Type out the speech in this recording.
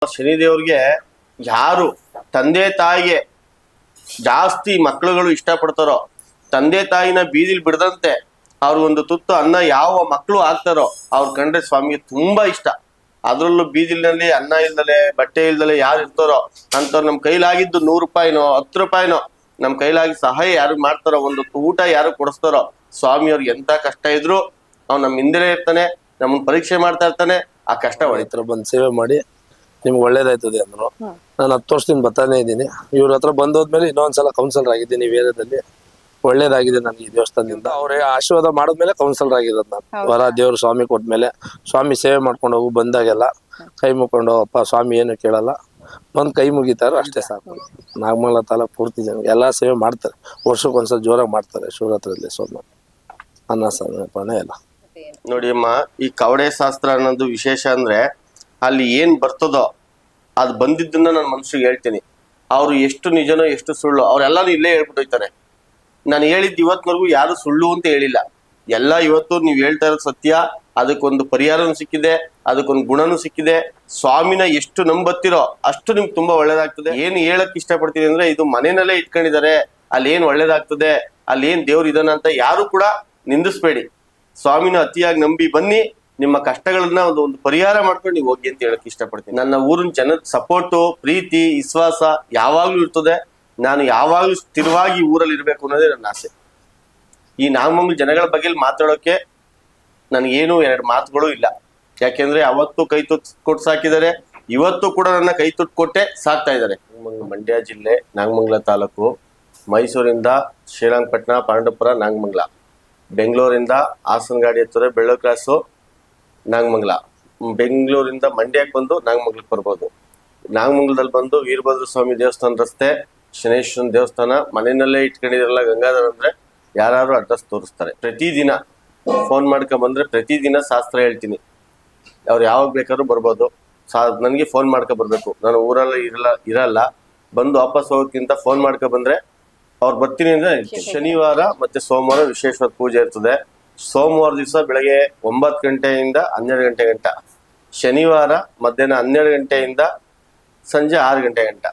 ಶನಿದೇವ್ರಿಗೆ ಯಾರು ತಂದೆ ತಾಯಿಗೆ ಜಾಸ್ತಿ ಮಕ್ಕಳುಗಳು ಇಷ್ಟಪಡ್ತಾರೋ, ತಂದೆ ತಾಯಿನ ಬೀದಿಲ್ ಬಿಡದಂತೆ ಅವ್ರಿಗೊಂದು ತುತ್ತು ಅನ್ನ ಯಾವ ಮಕ್ಕಳು ಆಗ್ತಾರೋ ಅವ್ರ ಕಂಡ್ರೆ ಸ್ವಾಮಿಗೆ ತುಂಬಾ ಇಷ್ಟ. ಅದ್ರಲ್ಲೂ ಬೀದಿಲಿನಲ್ಲಿ ಅನ್ನ ಇಲ್ದಲೆ ಬಟ್ಟೆ ಇಲ್ದಲೆ ಯಾರು ಇರ್ತಾರೋ ಅಂತವ್ರು ನಮ್ ಕೈಲಾಗಿದ್ದು 100 ರೂಪಾಯಿನೋ 10 ರೂಪಾಯಿನೋ ನಮ್ ಕೈಲಾಗಿ ಸಹಾಯ ಯಾರು ಮಾಡ್ತಾರೋ, ಒಂದು ಊಟ ಯಾರು ಕೊಡಿಸ್ತಾರೋ, ಸ್ವಾಮಿಯವ್ರಿಗೆ ಎಂತ ಕಷ್ಟ ಇದ್ರು ಅವ್ನು ನಮ್ ಹಿಂದೆ ಇರ್ತಾನೆ, ನಮ್ಮನ್ನ ಪರೀಕ್ಷೆ ಮಾಡ್ತಾ ಇರ್ತಾನೆ. ಆ ಕಷ್ಟ ಹತ್ರ ಬಂದು ಸೇವೆ ಮಾಡಿ ನಿಮ್ಗೆ ಒಳ್ಳೇದಾಯ್ತದೆ ಅಂದ್ರು. ನಾನು 10 ವರ್ಷದಿಂದ ಬರ್ತಾನೆ ಇದ್ದೀನಿ. ಇವ್ರ ಹತ್ರ ಬಂದೋದ್ಮೇಲೆ ಇನ್ನೊಂದ್ಸಲ ಕೌನ್ಸಿಲರ್ ಆಗಿದ್ದೀನಿ ವೇದದಲ್ಲಿ. ಒಳ್ಳೇದಾಗಿದೆ ನನಗೆ ಈ ದೇವಸ್ಥಾನದಿಂದ. ಅವ್ರೆ ಆಶೀರ್ವಾದ ಮಾಡಿದ್ಮೇಲೆ ಕೌನ್ಸಿಲರ್ ಆಗಿರೋದು ನಾನು. ವರ ದೇವ್ರು ಸ್ವಾಮಿ ಕೊಟ್ಮೇಲೆ ಸ್ವಾಮಿ ಸೇವೆ ಮಾಡ್ಕೊಂಡು ಹೋಗು, ಬಂದಾಗೆಲ್ಲ ಕೈ ಮುಕ್ಕೊಂಡು ಹೋಗಪ್ಪ, ಸ್ವಾಮಿ ಏನು ಕೇಳಲ್ಲ, ಬಂದು ಕೈ ಮುಗಿತಾರೋ ಅಷ್ಟೇ ಸಾಕು. ನಾಗಮಂಗಲ ತಾಲೂಕು ಪೂರ್ತಿ ಜನ ಎಲ್ಲ ಸೇವೆ ಮಾಡ್ತಾರೆ, ವರ್ಷಕ್ಕೊಂದ್ಸಲ ಜೋರಾಗಿ ಮಾಡ್ತಾರೆ ಶಿವರಾತ್ರಿಯಲ್ಲಿ. ಸೋಮ ಅನ್ನ ಸಮರ್ಪಣೆ ಎಲ್ಲ ನೋಡಿ ಅಮ್ಮ, ಈ ಕವಡೆ ಶಾಸ್ತ್ರ ಅನ್ನೋದು ವಿಶೇಷ ಅಂದ್ರೆ ಅಲ್ಲಿ ಏನ್ ಬರ್ತದೋ ಅದು ಬಂದಿದ್ದನ್ನ ನನ್ನ ಮನ್ಸಿಗೆ ಹೇಳ್ತೀನಿ. ಅವ್ರು ಎಷ್ಟು ನಿಜನೋ ಎಷ್ಟು ಸುಳ್ಳು ಅವ್ರೆಲ್ಲಾನು ಇಲ್ಲೇ ಹೇಳ್ಬಿಟ್ಟೋಯ್ತಾರೆ. ನಾನು ಹೇಳಿದ್ದು ಇವತ್ತಿನವರೆಗೂ ಯಾರು ಸುಳ್ಳು ಅಂತ ಹೇಳಿಲ್ಲ. ಎಲ್ಲ ಇವತ್ತು ನೀವು ಹೇಳ್ತಾ ಇರೋದು ಸತ್ಯ. ಅದಕ್ಕೊಂದು ಪರಿಹಾರನೂ ಸಿಕ್ಕಿದೆ, ಅದಕ್ಕೊಂದು ಗುಣನೂ ಸಿಕ್ಕಿದೆ. ಸ್ವಾಮಿನ ಎಷ್ಟು ನಂಬತ್ತೀರೋ ಅಷ್ಟು ನಿಮ್ಗೆ ತುಂಬಾ ಒಳ್ಳೇದಾಗ್ತದೆ. ಏನ್ ಹೇಳಕ್ ಇಷ್ಟಪಡ್ತೀನಿ ಅಂದ್ರೆ, ಇದು ಮನೆಯಲ್ಲೇ ಇಟ್ಕೊಂಡಿದ್ದಾರೆ, ಅಲ್ಲಿ ಏನ್ ಒಳ್ಳೇದಾಗ್ತದೆ, ಅಲ್ಲಿ ಏನ್ ದೇವ್ರು ಇದಾನ ಅಂತ ಯಾರು ಕೂಡ ನಿಂದಿಸ್ಬೇಡಿ. ಸ್ವಾಮಿನ ಅತಿಯಾಗಿ ನಂಬಿ ಬನ್ನಿ, ನಿಮ್ಮ ಕಷ್ಟಗಳನ್ನ ಒಂದು ಪರಿಹಾರ ಮಾಡ್ಕೊಂಡು ನೀವು ಹೋಗಿ ಅಂತ ಹೇಳಕ್ ಇಷ್ಟಪಡ್ತೀನಿ. ನನ್ನ ಊರಿನ ಜನದ ಸಪೋರ್ಟು, ಪ್ರೀತಿ, ವಿಶ್ವಾಸ ಯಾವಾಗ್ಲೂ ಇರ್ತದೆ. ನಾನು ಯಾವಾಗ್ಲೂ ಸ್ಥಿರವಾಗಿ ಊರಲ್ಲಿ ಇರ್ಬೇಕು ಅನ್ನೋದೇ ನನ್ನ ಆಸೆ. ಈ ನಾಗಮಂಗಲ ಜನಗಳ ಬಗ್ಗೆ ಮಾತಾಡೋಕೆ ನನಗೇನು 2 ಮಾತುಗಳು ಇಲ್ಲ. ಯಾಕೆಂದ್ರೆ ಅವತ್ತು ಕೈ ತುತ್ತು ಕೊಟ್ಟು ಸಾಕಿದ್ದಾರೆ, ಇವತ್ತು ಕೂಡ ನನ್ನ ಕೈ ತುತ್ತು ಕೊಟ್ಟೆ ಸಾಕ್ತಾ ಇದ್ದಾರೆ. ಮಂಡ್ಯ ಜಿಲ್ಲೆ, ನಾಗಮಂಗಲ ತಾಲೂಕು, ಮೈಸೂರಿಂದ ಶ್ರೀರಂಗಪಟ್ಟಣ, ಪಾಂಡವಪುರ, ನಾಗಮಂಗಲ, ಬೆಂಗಳೂರಿಂದ ಹಾಸನಗಾಡಿ ಹತ್ತಿರ ಬೆಳ್ಳೋ ಕ್ರಾಸು ನಾಗಮಂಗಲ, ಬೆಂಗಳೂರಿಂದ ಮಂಡ್ಯಕ್ಕೆ ಬಂದು ನಾಗಮಂಗಲಕ್ಕೆ ಬರ್ಬೋದು. ನಾಗಮಂಗಲದಲ್ಲಿ ಬಂದು ವೀರಭದ್ರ ಸ್ವಾಮಿ ದೇವಸ್ಥಾನ ರಸ್ತೆ, ಶನೇಶ್ವರನ ದೇವಸ್ಥಾನ, ಮನೆಯಲ್ಲೇ ಇಟ್ಕೊಂಡಿರಲ್ಲ ಗಂಗಾಧರ ಅಂದ್ರೆ ಯಾರು ಅಡ್ರೆಸ್ ತೋರಿಸ್ತಾರೆ. ಪ್ರತಿದಿನ ಫೋನ್ ಮಾಡ್ಕೊಂಡ್ ಬಂದ್ರೆ ಪ್ರತಿದಿನ ಶಾಸ್ತ್ರ ಹೇಳ್ತೀನಿ. ಅವ್ರು ಯಾವಾಗ ಬೇಕಾದ್ರೂ ಬರ್ಬೋದು. ನನಗೆ ಫೋನ್ ಮಾಡ್ಕೊ ಬರ್ಬೇಕು, ನಾನು ಊರಲ್ಲಿ ಇರಲ್ಲ. ಬಂದು ವಾಪಸ್ ಹೋಗೋಕ್ಕಿಂತ ಫೋನ್ ಮಾಡ್ಕೊ ಬಂದ್ರೆ ಅವ್ರು ಬರ್ತೀನಿ ಅಂದ್ರೆ. ಶನಿವಾರ ಮತ್ತೆ ಸೋಮವಾರ ವಿಶೇಷವಾದ ಪೂಜೆ ಇರ್ತದೆ. ಸೋಮವಾರ ದಿವಸ ಬೆಳಗ್ಗೆ 9 ಗಂಟೆಯಿಂದ 12 ಗಂಟೆ ಗಂಟ, ಶನಿವಾರ ಮಧ್ಯಾಹ್ನ 12 ಗಂಟೆಯಿಂದ ಸಂಜೆ 6 ಗಂಟೆ ಗಂಟ.